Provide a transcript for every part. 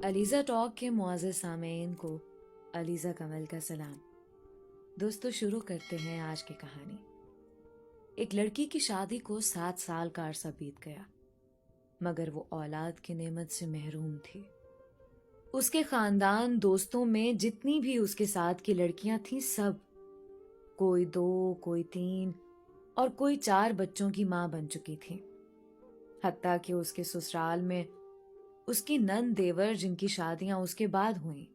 Aliza talk के मुआज़्ज़ज़ सामीन को अलीज़ा कमल का सलाम। दोस्तों, शुरू करते हैं आज की कहानी। एक लड़की की शादी को 7 साल का अरसा बीत गया, मगर वो औलाद की नेमत से महरूम थी। उसके खानदान दोस्तों में जितनी भी उसके साथ की लड़कियां थीं, सब कोई 2, कोई 3 और कोई 4 बच्चों की मां बन चुकी थीं। हत्ता कि उसके ससुराल में उसकी नंद देवर, जिनकी शादियां उसके बाद हुईं,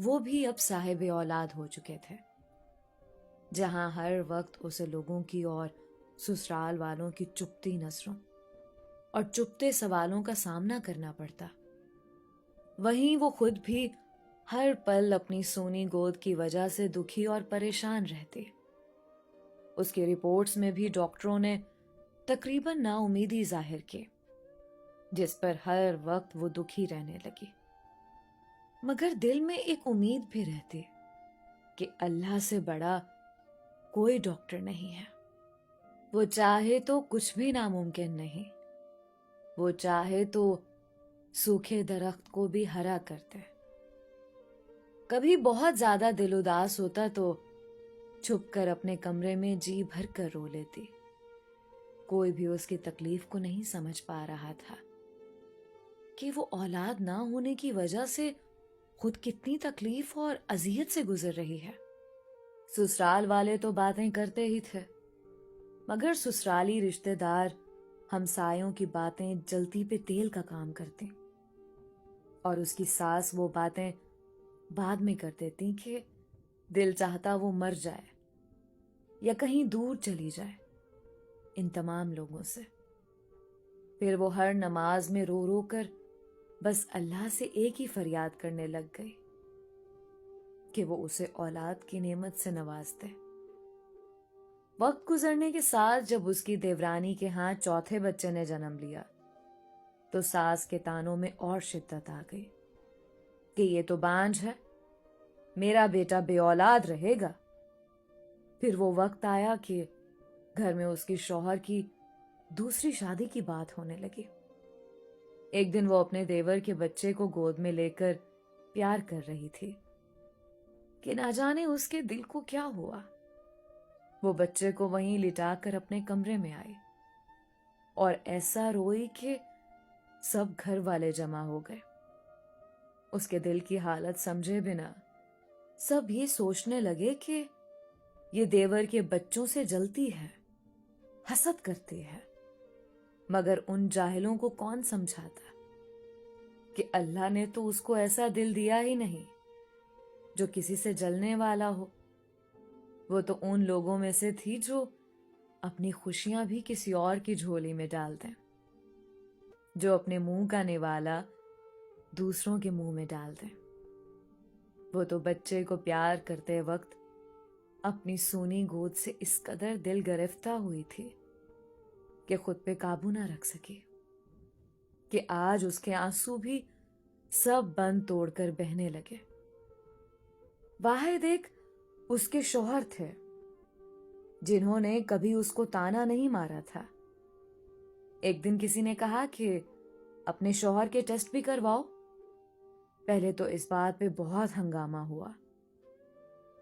वो भी अब साहिब औलाद हो चुके थे। जहां हर वक्त उसे लोगों की और ससुराल वालों की चुभती नजरों और चुभते सवालों का सामना करना पड़ता, वहीं वो खुद भी हर पल अपनी सोनी गोद की वजह से दुखी और परेशान रहती। उसकी रिपोर्ट्स में भी डॉक्टरों ने तकरीबन नाउमीदी जाहिर की, जिस पर हर वक्त वो दुखी रहने लगी। मगर दिल में एक उम्मीद भी रहती कि अल्लाह से बड़ा कोई डॉक्टर नहीं है। वो चाहे तो कुछ भी नामुमकिन नहीं। वो चाहे तो सूखे दरख्त को भी हरा कर दे। कभी बहुत ज्यादा दिल उदास होता तो छुपकर अपने कमरे में जी भर कर रो लेती। कोई भी उसकी तकलीफ को नहीं समझ पा रहा था कि वो औलाद ना होने की वजह से खुद कितनी तकलीफ और अजियत से गुजर रही है। ससुराल वाले तो बातें करते ही थे, मगर ससुराली रिश्तेदार हमसायों की बातें जलती पे तेल का काम करती, और उसकी सास वो बातें बाद में कर देती कि दिल चाहता वो मर जाए या कहीं दूर चली जाए इन तमाम लोगों से। फिर वो हर नमाज में रो रो कर बस अल्लाह से एक ही फरियाद करने लग गई कि वो उसे औलाद की नेमत से नवाज दे। वक्त गुजरने के साथ जब उसकी देवरानी के हाथ चौथे बच्चे ने जन्म लिया, तो सास के तानों में और शिद्दत आ गई कि ये तो बांझ है, मेरा बेटा बेऔलाद रहेगा। फिर वो वक्त आया कि घर में उसके शौहर की दूसरी शादी की बात होने लगी। एक दिन वो अपने देवर के बच्चे को गोद में लेकर प्यार कर रही थी कि ना जाने उसके दिल को क्या हुआ। वो बच्चे को वहीं लिटाकर अपने कमरे में आई और ऐसा रोई कि सब घर वाले जमा हो गए। उसके दिल की हालत समझे बिना सब ये सोचने लगे कि ये देवर के बच्चों से जलती है, हसद करती है। मगर उन जाहिलों को कौन समझाता कि अल्लाह ने तो उसको ऐसा दिल दिया ही नहीं जो किसी से जलने वाला हो। वो तो उन लोगों में से थी जो अपनी खुशियां भी किसी और की झोली में डाल दें, जो अपने मुंह का निवाला दूसरों के मुंह में डाल दें। वो तो बच्चे को प्यार करते वक्त अपनी सूनी गोद से इस कदर दिल गिरफ्ता हुई थी कि खुद पे काबू ना रख सकी, कि आज उसके आंसू भी सब बंद तोड़कर बहने लगे। वाहिद एक उसके शौहर थे जिन्होंने कभी उसको ताना नहीं मारा था। एक दिन किसी ने कहा कि अपने शौहर के टेस्ट भी करवाओ। पहले तो इस बात पे बहुत हंगामा हुआ,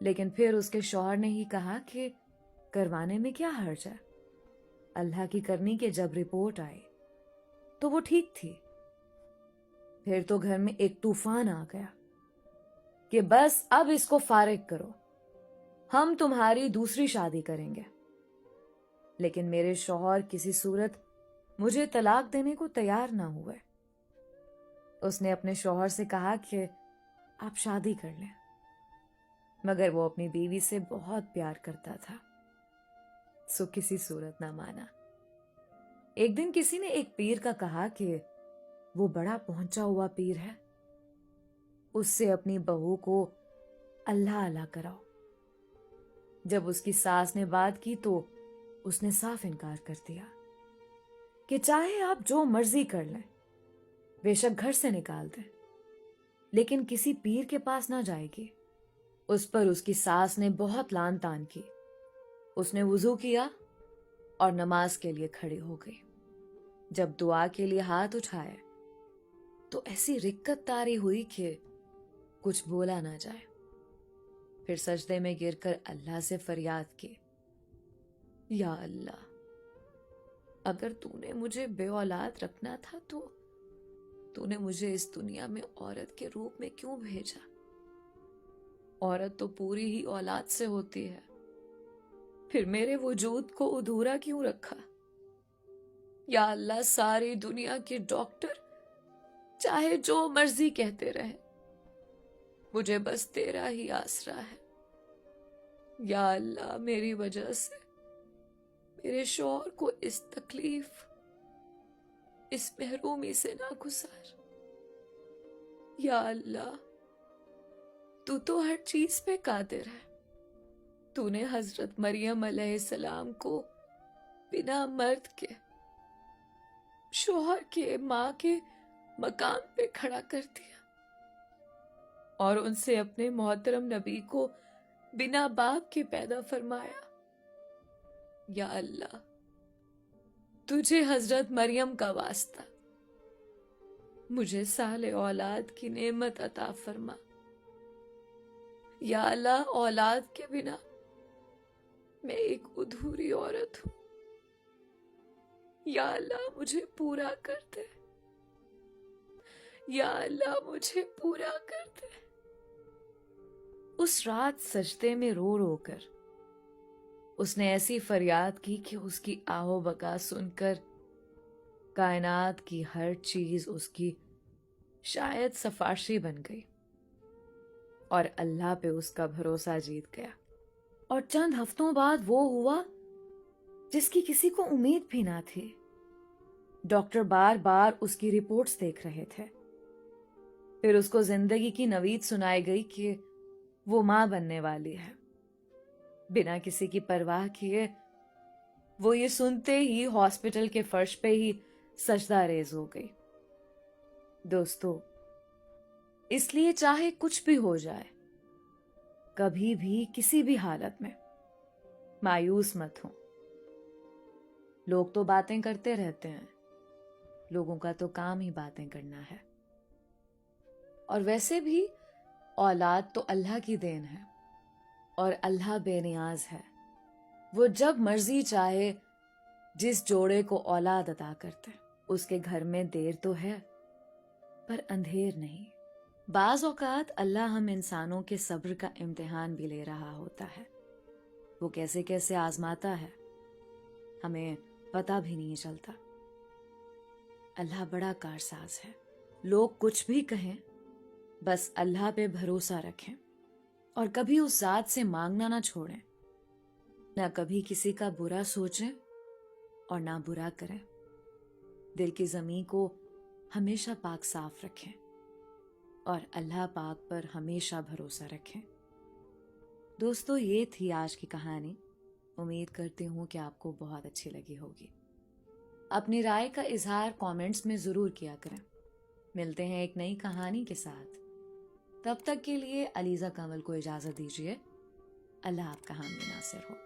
लेकिन फिर उसके शौहर ने ही कहा कि करवाने में क्या हर्ज है। अल्लाह की करनी के जब रिपोर्ट आई तो वो ठीक थी। फिर तो घर में एक तूफान आ गया कि बस अब इसको फारिग करो, हम तुम्हारी दूसरी शादी करेंगे। लेकिन मेरे शौहर किसी सूरत मुझे तलाक देने को तैयार ना हुए। उसने अपने शौहर से कहा कि आप शादी कर लें, मगर वो अपनी बीवी से बहुत प्यार करता था, सो किसी सूरत ना माना। एक दिन किसी ने एक पीर का कहा कि वो बड़ा पहुंचा हुआ पीर है, उससे अपनी बहू को अल्लाह अल्लाह कराओ। जब उसकी सास ने बात की तो उसने साफ इनकार कर दिया कि चाहे आप जो मर्जी कर लें, बेशक घर से निकाल दें, लेकिन किसी पीर के पास ना जाएगी। उस पर उसकी सास ने बहुत लान तान की। उसने वुजू किया और नमाज के लिए खड़ी हो गई। जब दुआ के लिए हाथ उठाए तो ऐसी रिक्कत तारी हुई कि कुछ बोला ना जाए। फिर सजदे में गिरकर अल्लाह से फरियाद की, या अल्लाह, अगर तूने मुझे बे औलाद रखना था तो तूने मुझे इस दुनिया में औरत के रूप में क्यों भेजा? औरत तो पूरी ही औलाद से होती है, फिर मेरे वजूद को अधूरा क्यों रखा? या अल्लाह, सारी दुनिया के डॉक्टर चाहे जो मर्जी कहते रहे, मुझे बस तेरा ही आसरा है। या अल्लाह, मेरी वजह से मेरे शौहर को इस तकलीफ, इस महरूमी से ना गुजार। या अल्लाह, तू तो हर चीज पे कादिर है। तूने हजरत मरियम अलैहिस्सलाम को बिना मर्द के, शौहर के, माँ के मकाम पे खड़ा कर दिया और उनसे अपने मोहतरम नबी को बिना बाप के पैदा फरमाया। या अल्लाह, तुझे हजरत मरियम का वास्ता, मुझे साले औलाद की नेमत अता फरमा। या अल्लाह, औलाद के बिना मैं एक अधूरी औरत हूं। या अल्लाह, मुझे पूरा कर दे। या अल्लाह, मुझे पूरा कर दे। उस रात सजदे में रो रो कर उसने ऐसी फरियाद की कि उसकी आहो बका सुनकर कायनात की हर चीज उसकी शायद सफारशी बन गई और अल्लाह पे उसका भरोसा जीत गया। और चंद हफ्तों बाद वो हुआ जिसकी किसी को उम्मीद भी ना थी। डॉक्टर बार बार उसकी रिपोर्ट्स देख रहे थे। फिर उसको जिंदगी की नवीद सुनाई गई कि वो मां बनने वाली है। बिना किसी की परवाह किए वो ये सुनते ही हॉस्पिटल के फर्श पे ही सजदा रेज हो गई। दोस्तों, इसलिए चाहे कुछ भी हो जाए, कभी भी किसी भी हालत में मायूस मत हो। लोग तो बातें करते रहते हैं, लोगों का तो काम ही बातें करना है। और वैसे भी औलाद तो अल्लाह की देन है और अल्लाह बेनियाज है। वो जब मर्जी चाहे जिस जोड़े को औलाद अता करते। उसके घर में देर तो है पर अंधेर नहीं। बाज औकात अल्लाह हम इंसानों के सब्र का इम्तिहान भी ले रहा होता है। वो कैसे कैसे आजमाता है, हमें पता भी नहीं चलता। अल्लाह बड़ा कारसाज है। लोग कुछ भी कहें, बस अल्लाह पे भरोसा रखें और कभी उस जात से मांगना ना छोड़ें। ना कभी किसी का बुरा सोचें और ना बुरा करें। दिल की ज़मीं को हमेशा पाक साफ रखें और अल्लाह पाक पर हमेशा भरोसा रखें। दोस्तों, ये थी आज की कहानी। उम्मीद करती हूँ कि आपको बहुत अच्छी लगी होगी। अपनी राय का इजहार कमेंट्स में ज़रूर किया करें। मिलते हैं एक नई कहानी के साथ। तब तक के लिए अलीज़ा कमल को इजाज़त दीजिए। अल्लाह आपका हामी नासिर हो।